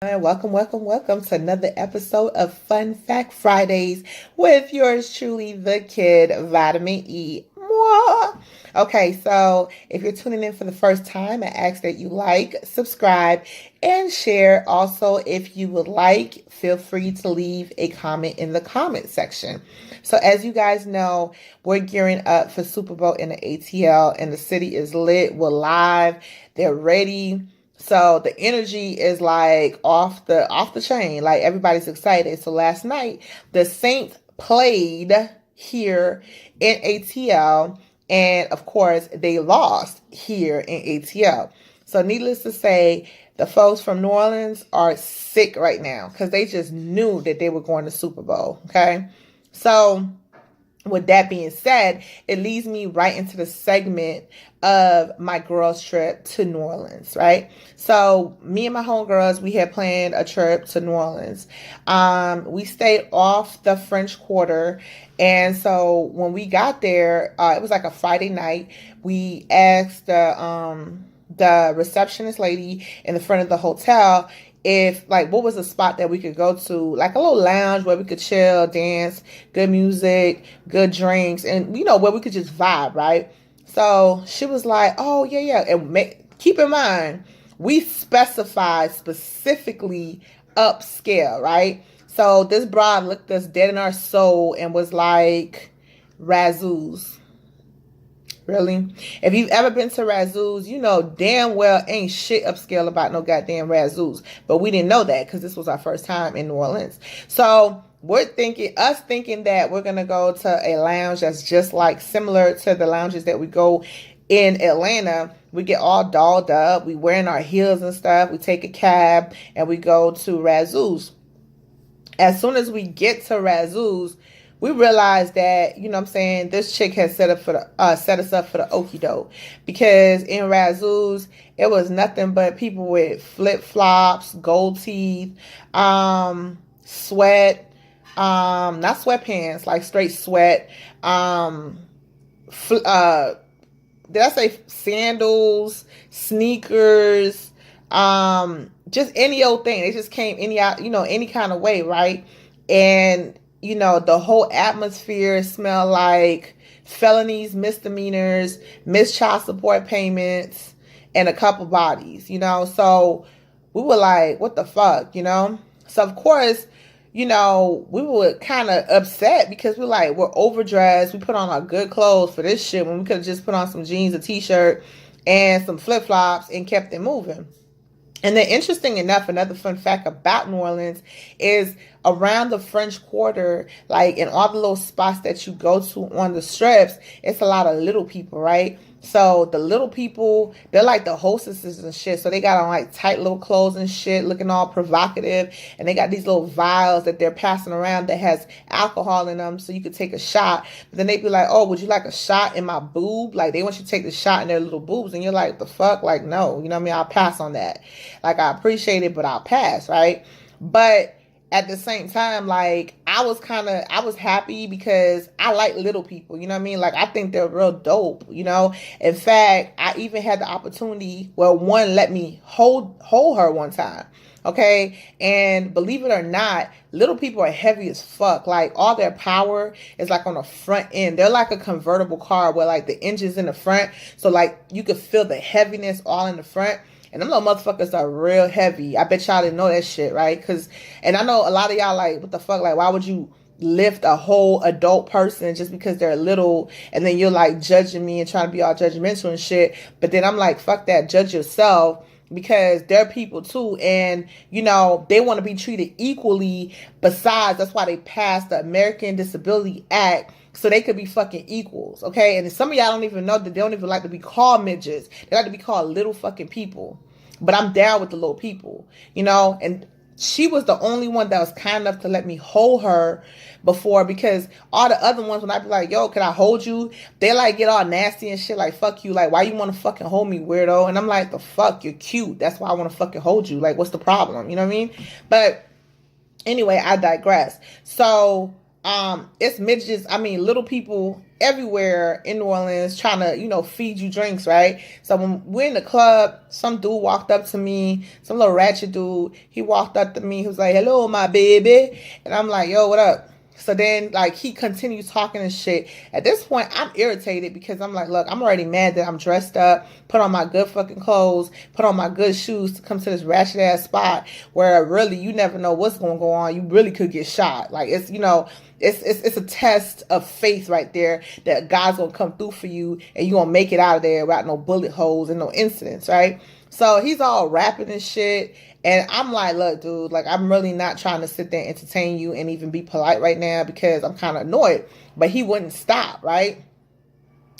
Welcome to another episode of Fun Fact Fridays with yours truly, the kid, Vitamin E. Mwah. Okay, so if you're tuning in for the first time, I ask that you like, subscribe, and share. Also, if you would like, feel free to leave a comment in the comment section. So, as you guys know, we're gearing up for Super Bowl in the ATL, and the city is lit. We're live. They're ready. So the energy is like off the chain. Like everybody's excited. So last night the Saints played here in ATL, and of course they lost here in ATL. So needless to say, the folks from New Orleans are sick right now because they just knew that they were going to Super Bowl. Okay. So with that being said, it leads me right into the segment of my girls' trip to New Orleans, right? So me and my homegirls, we had planned a trip to New Orleans. We stayed off the French Quarter. And so when we got there, it was like a Friday night. We asked the receptionist lady in the front of the hotel if like what was a spot that we could go to, like a little lounge where we could chill, dance, good music, good drinks, and where we could just vibe, right? So she was like, oh yeah, and keep in mind we specified specifically upscale, right? So this broad looked us dead in our soul and was like, Razoo's. Really? If you've ever been to Razoo's, you know damn well ain't shit upscale about no goddamn Razoo's. But we didn't know that because this was our first time in New Orleans. So we're thinking that we're going to go to a lounge that's just like similar to the lounges that we go in Atlanta. We get all dolled up. We wearing our heels and stuff. We take a cab and we go to Razoo's. As soon as we get to Razoo's, we realized that, what I'm saying, this chick has set us up for the okie doke. Because in Razoo's, it was nothing but people with flip flops, gold teeth, sweat, not sweatpants, like straight sweat, did I say sandals, sneakers, just any old thing. They just came any kind of way, right? And the whole atmosphere smelled like felonies, misdemeanors, missed child support payments, and a couple bodies, So we were like, what the fuck, So of course, we were kind of upset because we're overdressed. We put on our good clothes for this shit when we could have just put on some jeans, a t-shirt, and some flip-flops and kept it moving. And then interesting enough, another fun fact about New Orleans is around the French Quarter, like in all the little spots that you go to on the strips, it's a lot of little people, right? So the little people, they're like the hostesses and shit. So they got on like tight little clothes and shit, looking all provocative. And they got these little vials that they're passing around that has alcohol in them so you could take a shot. But then they be like, oh, would you like a shot in my boob? Like they want you to take the shot in their little boobs. And you're like, the fuck? Like, no, you know what I mean? I'll pass on that. Like I appreciate it, but I'll pass, right? But at the same time, like I was happy because I like little people, you know what I mean? Like I think they're real dope, In fact, I even had the opportunity, well, one let me hold her one time. Okay. And believe it or not, little people are heavy as fuck. Like all their power is like on the front end. They're like a convertible car where like the engine's in the front. So like you could feel the heaviness all in the front. And them little motherfuckers are real heavy. I bet y'all didn't know that shit, right? And I know a lot of y'all like, what the fuck? Like, why would you lift a whole adult person just because they're little? And then you're like judging me and trying to be all judgmental and shit. But then I'm like, fuck that. Judge yourself. Because they're people too, and they want to be treated equally. Besides, that's why they passed the American Disability Act so they could be fucking equals, okay? And some of y'all don't even know that they don't even like to be called midgets. They like to be called little fucking people. But I'm down with the little people, and she was the only one that was kind enough to let me hold her before, because all the other ones, when I be like, yo, can I hold you? They like get all nasty and shit, like, fuck you. Like, why you want to fucking hold me, weirdo? And I'm like, the fuck, you're cute. That's why I want to fucking hold you. Like, what's the problem? You know what I mean? But anyway, I digress. So, it's midgets. I mean, little people everywhere in New Orleans trying to, feed you drinks, right? So when we're in the club, some dude walked up to me, some little ratchet dude. He walked up to me. He was like, "Hello, my baby." And I'm like, "Yo, what up?" So then, like, he continues talking and shit. At this point, I'm irritated because I'm like, look, I'm already mad that I'm dressed up, put on my good fucking clothes, put on my good shoes to come to this ratchet ass spot where really you never know what's going to go on. You really could get shot. Like, it's, it's a test of faith right there that God's going to come through for you and you're going to make it out of there without no bullet holes and no incidents, right? So he's all rapping and shit. And I'm like, look, dude, like, I'm really not trying to sit there and entertain you and even be polite right now because I'm kind of annoyed. But he wouldn't stop, right?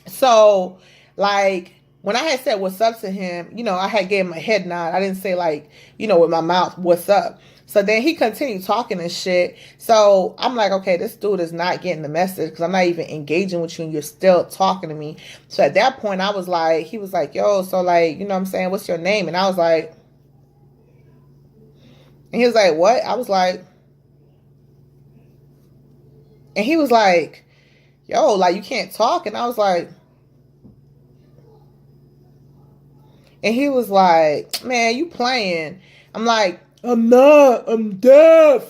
So, like, when I had said what's up to him, I had gave him a head nod. I didn't say, like, with my mouth, what's up? So then he continued talking and shit. So I'm like, okay, this dude is not getting the message because I'm not even engaging with you and you're still talking to me. So at that point, I was like, he was like, yo, so, like, what I'm saying? What's your name? And I was like, and he was like, what? I was like, and he was like, yo, like, you can't talk. And I was like, and he was like, man, you playing. I'm like, I'm not, I'm deaf.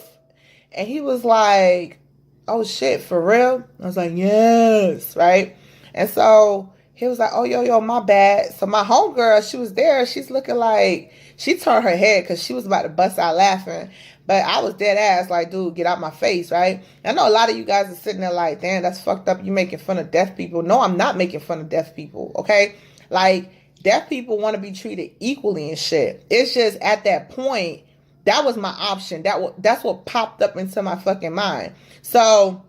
And he was like, oh shit, for real? I was like, yes, right? And so he was like, oh, yo, my bad. So my homegirl, she was there. She's looking like, she turned her head because she was about to bust out laughing. But I was dead ass like, dude, get out my face, right? And I know a lot of you guys are sitting there like, damn, that's fucked up. You making fun of deaf people. No, I'm not making fun of deaf people, okay? Like, deaf people want to be treated equally and shit. It's just at that point, that was my option. That's what popped up into my fucking mind. So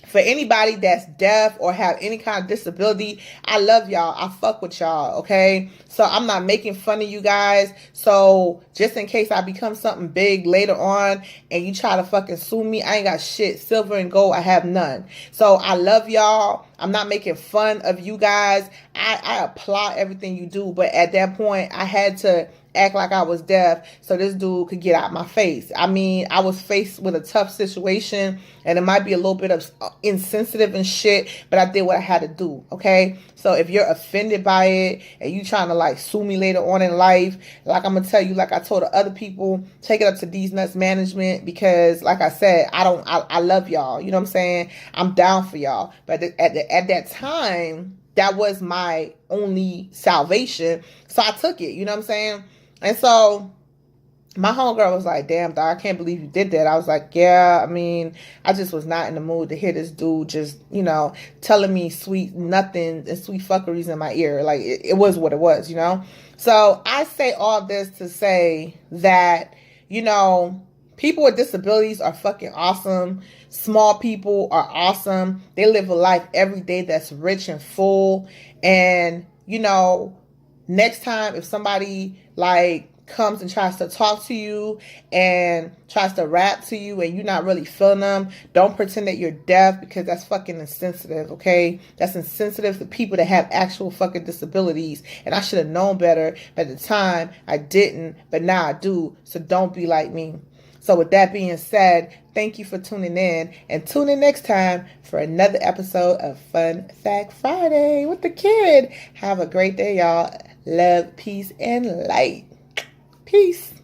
for anybody that's deaf or have any kind of disability, I love y'all. I fuck with y'all, okay? So I'm not making fun of you guys. So just in case I become something big later on and you try to fucking sue me, I ain't got shit. Silver and gold, I have none. So I love y'all. I'm not making fun of you guys. I applaud everything you do. But at that point, I had to act like I was deaf so this dude could get out my face. I mean, I was faced with a tough situation and it might be a little bit of insensitive and shit, but I did what I had to do, okay? So if you're offended by it and you trying to like sue me later on in life, like I'm gonna tell you, like I told the other people, take it up to These Nuts Management because like I said, I love y'all. You know what I'm saying? I'm down for y'all. But at that time, that was my only salvation. So I took it, you know what I'm saying? And so my homegirl was like, damn, dog, I can't believe you did that. I was like, yeah, I mean, I just was not in the mood to hear this dude just, telling me sweet nothing and sweet fuckeries in my ear. Like, it was what it was, So I say all this to say that, people with disabilities are fucking awesome. Small people are awesome. They live a life every day that's rich and full. And, next time if somebody like comes and tries to talk to you and tries to rap to you and you're not really feeling them, don't pretend that you're deaf because that's fucking insensitive, okay? That's insensitive to people that have actual fucking disabilities. And I should have known better. But at the time, I didn't, but now I do. So don't be like me. So with that being said, thank you for tuning in and tune in next time for another episode of Fun Fact Friday with the kid. Have a great day, y'all. Love, peace, and light. Peace.